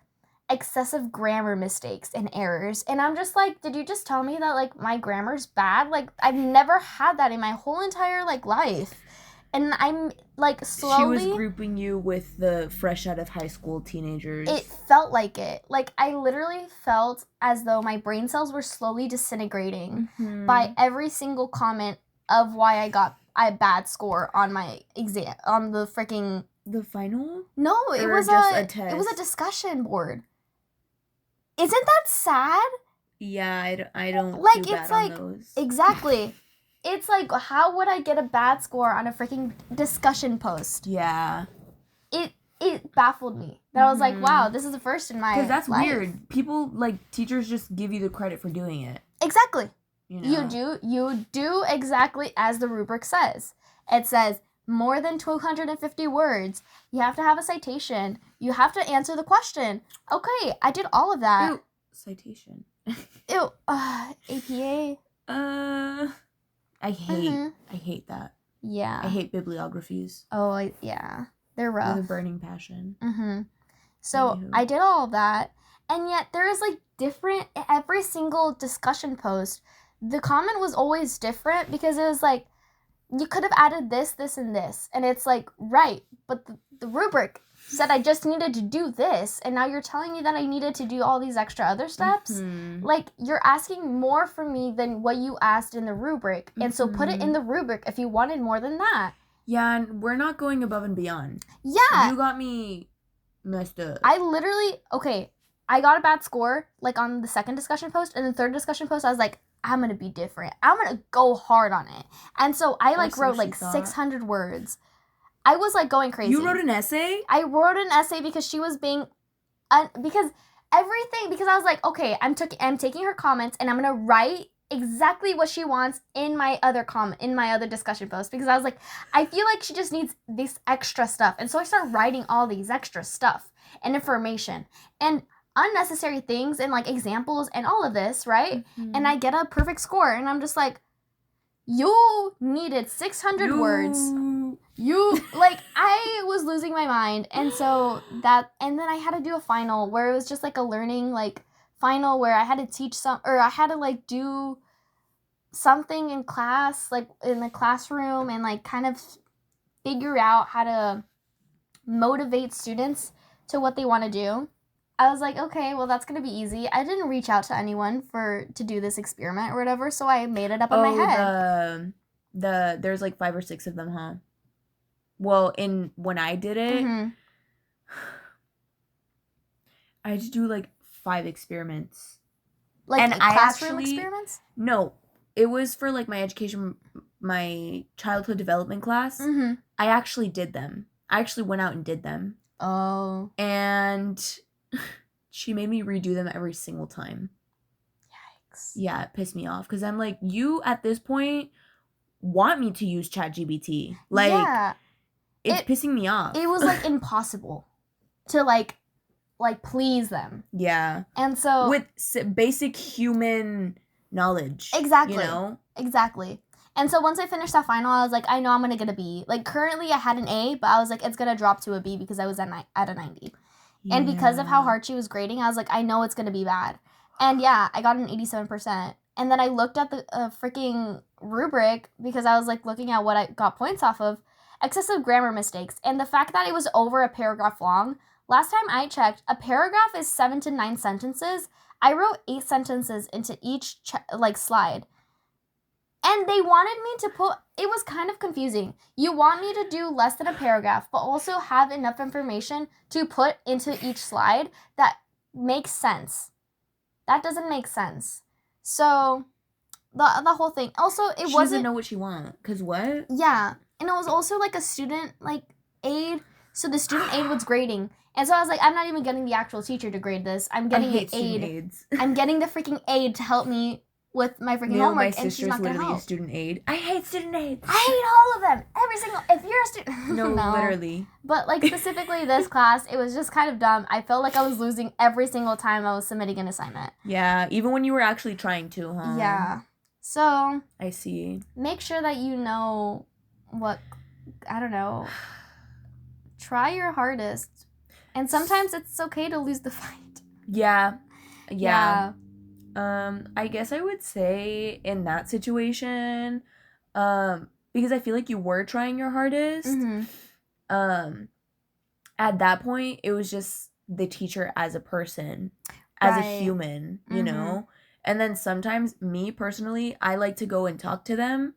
excessive grammar mistakes and errors. And I'm just like, did you just tell me that like my grammar's bad? Like I've never had that in my whole entire like life. And I'm like slowly. She was grouping you with the fresh out of high school teenagers. It felt like it. Like I literally felt as though my brain cells were slowly disintegrating by every single comment of why I got a bad score on my exam, on the freaking. The final? No, it was just a test. It was a discussion board. Isn't that sad? Yeah, I don't like feel it's bad like on those. Exactly. It's like, how would I get a bad score on a freaking discussion post? Yeah. It baffled me. That I was like, wow, this is the first in my life. Because that's weird. People, like, teachers just give you the credit for doing it. Exactly. You know? You do exactly as the rubric says. It says, more than 250 words. You have to have a citation. You have to answer the question. Okay, I did all of that. Ew. Citation. Ew. APA. I hate that. Yeah. I hate bibliographies. Oh, yeah. They're rough. With a burning passion. So I did all of that, and yet there is like different, every single discussion post, the comment was always different because it was like, you could have added this, this, and this. And it's like, right, but the rubric said I just needed to do this, and now you're telling me that I needed to do all these extra other steps? Like, you're asking more from me than what you asked in the rubric, and so put it in the rubric if you wanted more than that. Yeah, and we're not going above and beyond. Yeah. You got me messed up. I literally, okay, I got a bad score, like, on the second discussion post, and the third discussion post, I was like, I'm going to be different. I'm going to go hard on it. And so I like so wrote she like thought. 600 words. I was like going crazy. You wrote an essay? I wrote an essay because she was being, because I was like, okay, I'm taking her comments and I'm going to write exactly what she wants in my other discussion post, because I was like, I feel like she just needs this extra stuff. And so I started writing all these extra stuff and information and unnecessary things and like examples and all of this, right? And I get a perfect score and I'm just like, you needed 600 words. You like, I was losing my mind. And so and then I had to do a final where it was just like a learning like final where I had to teach I had to like do something in class, like in the classroom, and like kind of figure out how to motivate students to what they want to do. I was like, okay, well, that's going to be easy. I didn't reach out to anyone to do this experiment or whatever, so I made it up in my head. There's like 5 or 6 of them, huh? Well, when I did it, I had to do like 5 experiments. Like classroom experiments? No, it was for like my childhood development class. I actually did them. I actually went out and did them. Oh. And she made me redo them every single time. Yikes. Yeah, it pissed me off because I'm like, you at this point want me to use ChatGPT. Like, yeah. It's pissing me off. It was like impossible to like please them. Yeah. And so with basic human knowledge. Exactly. You know? Exactly. And so once I finished that final, I was like, I know I'm going to get a B. Like, currently I had an A, but I was like, it's going to drop to a B because I was at a 90. Yeah. And because of how hard she was grading, I was like, I know it's going to be bad. And yeah, I got an 87%. And then I looked at the freaking rubric because I was like looking at what I got points off of. Excessive grammar mistakes. And the fact that it was over a paragraph long, last time I checked, a paragraph is 7 to 9 sentences. I wrote 8 sentences into each slide. And they wanted me to it was kind of confusing. You want me to do less than a paragraph, but also have enough information to put into each slide that makes sense. That doesn't make sense. So, the whole thing. Also, she doesn't know what she wants. Because what? Yeah. And it was also like a student aid. So the student aid was grading. And so I was like, I'm not even getting the actual teacher to grade this. I'm getting the aid. I'm getting the freaking aid to help me with my freaking homework, my sister's literally a student aid. I hate student aids. I hate all of them. Every single. If you're a student, no, literally. But specifically this class, it was just kind of dumb. I felt like I was losing every single time I was submitting an assignment. Yeah, even when you were actually trying to, huh? Yeah. So I see. Make sure that you know what. I don't know. Try your hardest, and sometimes it's okay to lose the fight. Yeah. I guess I would say in that situation, because I feel like you were trying your hardest. At that point, it was just the teacher as a person, as a human, you know? And then sometimes, me personally, I like to go and talk to them,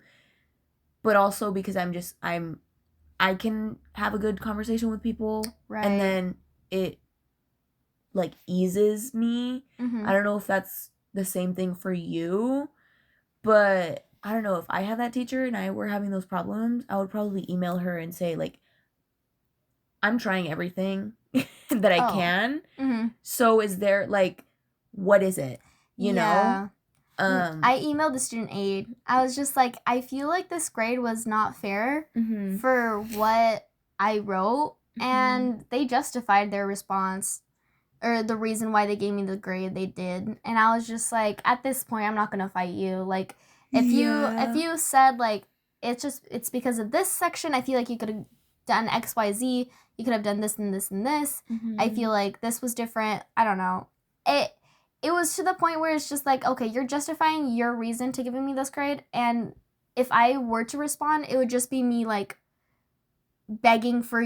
but also because I can have a good conversation with people, and then it, eases me. I don't know if that's the same thing for you, but I don't know, if I had that teacher and I were having those problems, I would probably email her and say, I'm trying everything that I can. So is there, what is it? You know? I emailed the student aid. I was just like, I feel like this grade was not fair for what I wrote, and they justified their response. Or the reason why they gave me the grade they did. And I was just like, at this point, I'm not going to fight you. If you said, it's because of this section, I feel like you could have done X, Y, Z. You could have done this and this and this. I feel like this was different. I don't know. It was to the point where it's just like, okay, you're justifying your reason to giving me this grade. And if I were to respond, it would just be me, begging for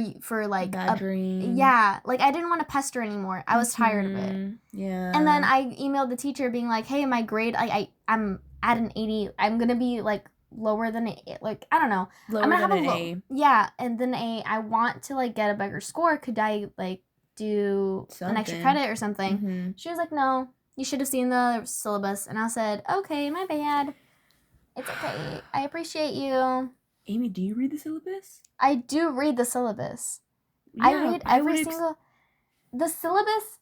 badgering. I didn't want to pester ananymore. I was tired of it. Yeah. And then I emailed the teacher being like, hey, my grade, I'm at an 80. I'm gonna be lower than I don't know. Lower I'm gonna than have an A. Yeah, and then I want to get a better score. Could I do an extra credit or something? She was like, no. You should have seen the syllabus. And I said, okay, my bad. It's okay. I appreciate you. Amy, do you read the syllabus? I do read the syllabus. Yeah, I read every single... The syllabus,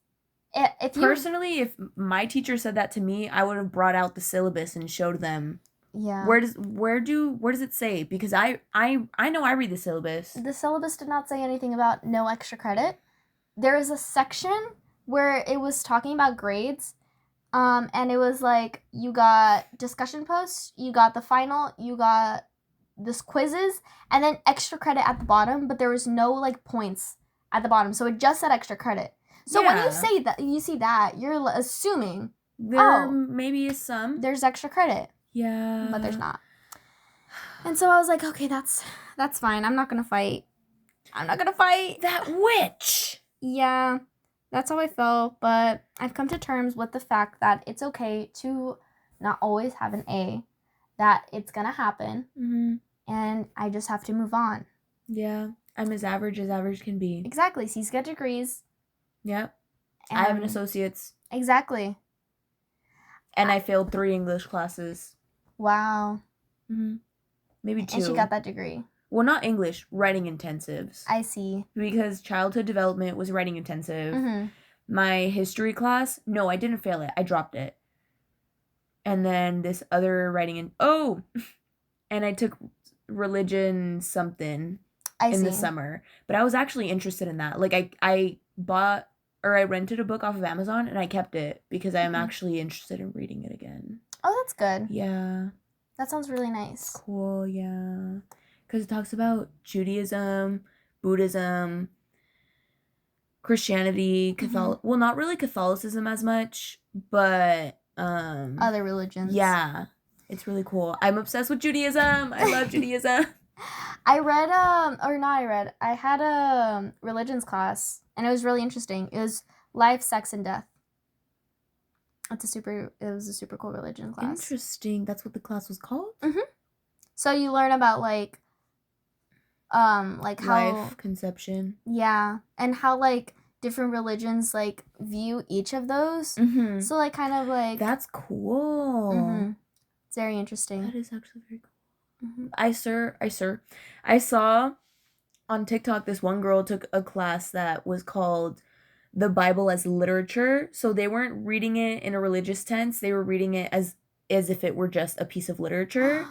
if you... Personally, if my teacher said that to me, I would have brought out the syllabus and showed them. Yeah. Where does it say? Because I know I read the syllabus. The syllabus did not say anything about no extra credit. There is a section where it was talking about grades. And it was like, you got discussion posts, you got the final, you got this quizzes, and then extra credit at the bottom, but there was no like points at the bottom, so it just said extra credit. So when you say that, you see that, you're assuming there maybe is some. There's extra credit. Yeah. But there's not. And so I was like, okay, that's fine. I'm not gonna fight. That witch. Yeah. That's how I felt, but I've come to terms with the fact that it's okay to not always have an A, that it's going to happen, and I just have to move on. Yeah, I'm as average can be. Exactly. C's get degrees. Yep. I have an associate's. Exactly. And I failed 3 English classes. Wow. Maybe 2. And she got that degree. Well, not English, writing intensives. I see. Because childhood development was writing intensive. My history class, no, I didn't fail it. I dropped it. And then this other writing and I took religion something in the summer. But I was actually interested in that. Like I bought or I rented a book off of Amazon and I kept it because I am actually interested in reading it again. Oh, that's good. Yeah. That sounds really nice. Cool, yeah. Because it talks about Judaism, Buddhism, Christianity, well, not really Catholicism as much, but other religions. Yeah. It's really cool. I'm obsessed with Judaism. I love Judaism. I had a religions class, and it was really interesting. It was life, sex, and death. It was a super cool religion class. Interesting. That's what the class was called? So you learn about like how life, conception. Yeah, and how like different religions like view each of those. So like kind of like that's cool. It's very interesting. That is actually very cool. I saw on TikTok this one girl took a class that was called The Bible as Literature. So they weren't reading it in a religious tense. They were reading it as if it were just a piece of literature.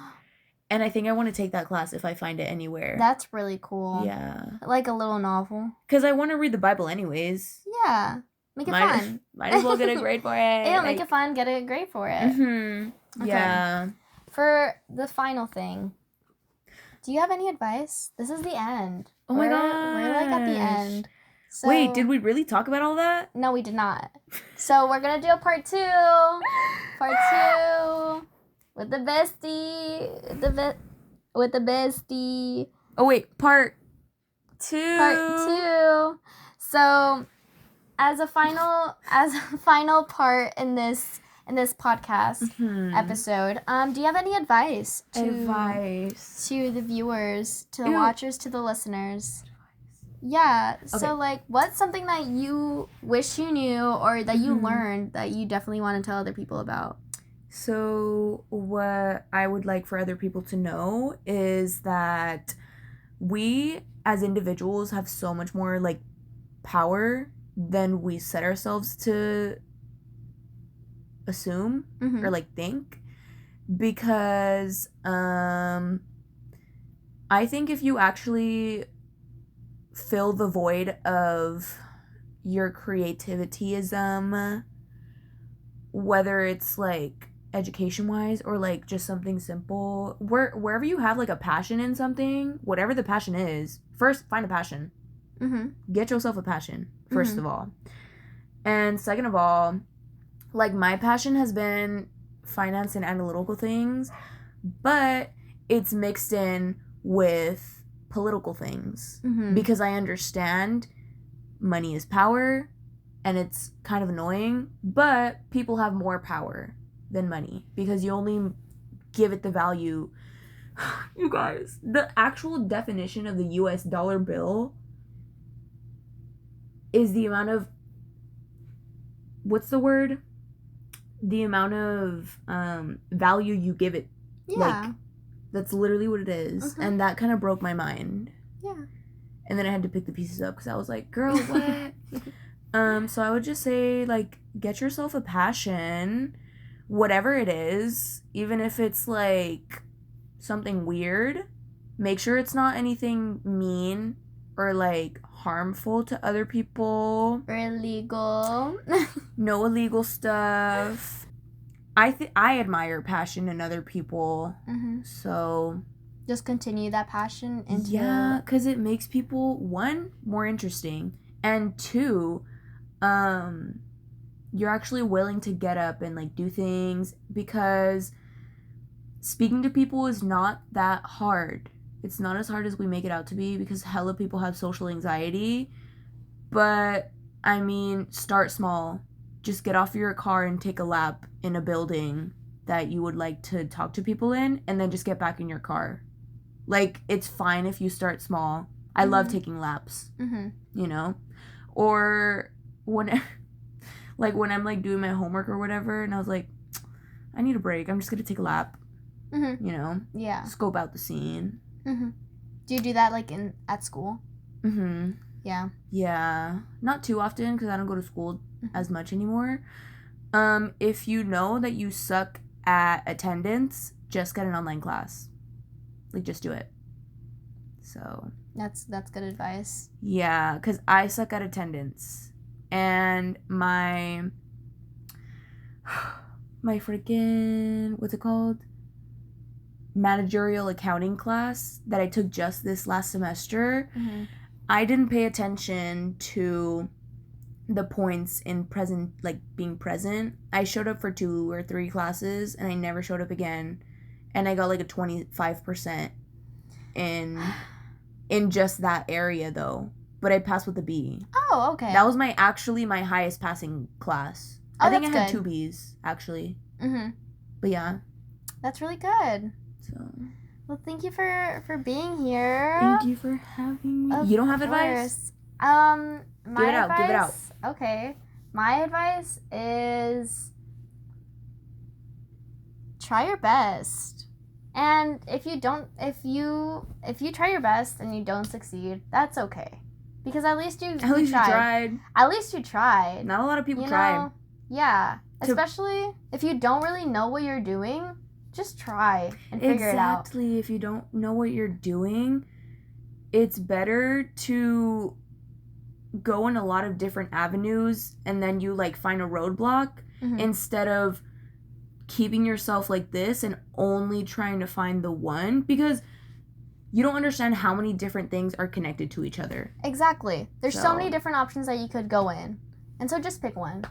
And I think I want to take that class if I find it anywhere. That's really cool. Yeah. Like a little novel. Because I want to read the Bible anyways. Yeah. Make it fun. Might as well get a grade for it. Yeah, make it fun. Get a grade for it. Okay. Yeah. For the final thing, do you have any advice? This is the end. Oh my god. We're like at the end. So, wait, did we really talk about all that? No, we did not. So we're going to do a part 2. Part 2. With the bestie. With the bestie. Oh, wait. Part 2. Part 2. So, as a final part in this podcast episode, do you have any advice to the viewers, to the watchers, to the listeners? Yeah. Okay. So, like, what's something that you wish you knew or that you learned that you definitely want to tell other people about? So, what I would like for other people to know is that we, as individuals, have so much more, like, power than we set ourselves to assume or, like, think. Because, I think if you actually fill the void of your creativityism, whether it's like education wise or like just something simple, wherever you have like a passion in something, whatever the passion is, first find a passion. Get yourself a passion, first of all. And second of all, like my passion has been finance and analytical things, but it's mixed in with political things because I understand money is power and it's kind of annoying, but people have more power than money because you only give it the value. You guys, the actual definition of the US dollar bill is the amount of, what's the word? the amount of value you give it. Yeah. Like, that's literally what it is. Mhm. And that kind of broke my mind. Yeah. And then I had to pick the pieces up because I was like, girl, what? So I would just say, like, get yourself a passion, whatever it is, even if it's, like, something weird. Make sure it's not anything mean or, like, harmful to other people. Or illegal. No illegal stuff. I admire passion in other people. Mm-hmm. So Just continue that passion into... yeah, because it makes people, one, more interesting, and two, you're actually willing to get up and, like, do things, because speaking to people is not that hard. It's not as hard as we make it out to be, because hella people have social anxiety. But I mean, start small. Just get off your car and take a lap in a building that you would like to talk to people in, and then just get back in your car. Like, it's fine if you start small. I love taking laps, you know? Or when, like, when I'm, like, doing my homework or whatever, and I was like, I need a break. I'm just going to take a lap, you know? Yeah. Scope out the scene. Do you do that, like, at school? Yeah. Yeah. Not too often, because I don't go to school as much anymore. If you know that you suck at attendance, just get an online class. Like, just do it. So That's good advice. yeah, because I suck at attendance, and my freaking, what's it called, managerial accounting class that I took just this last semester, I didn't pay attention to the points in present, like, being present. I showed up for 2 or 3 classes, and I never showed up again, and I got, like, a 25% in just that area, though. But I passed with a B. Oh, okay. That was my highest passing class. Oh, I think I that's had good. 2 Bs, actually. Mm-hmm. But yeah. That's really good. So. Well, thank you for being here. Thank you for having me. You don't have advice? My Give it out, advice, give it out. Okay. My advice is try your best. And if you try your best and you don't succeed, that's okay. Because at least you tried. At least you tried. Not a lot of people try. Yeah. Especially if you don't really know what you're doing, just try and figure it out. Exactly. If you don't know what you're doing, it's better to go in a lot of different avenues and then you, like, find a roadblock instead of keeping yourself like this and only trying to find the one, because you don't understand how many different things are connected to each other. Exactly. There's so many different options that you could go in. And so just pick one.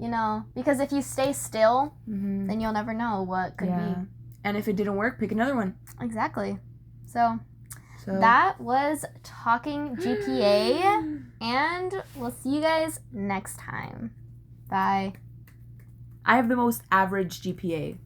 You know, because if you stay still, then you'll never know what could be. And if it didn't work, pick another one. Exactly. So that was Talking GPA, and we'll see you guys next time. Bye. I have the most average GPA.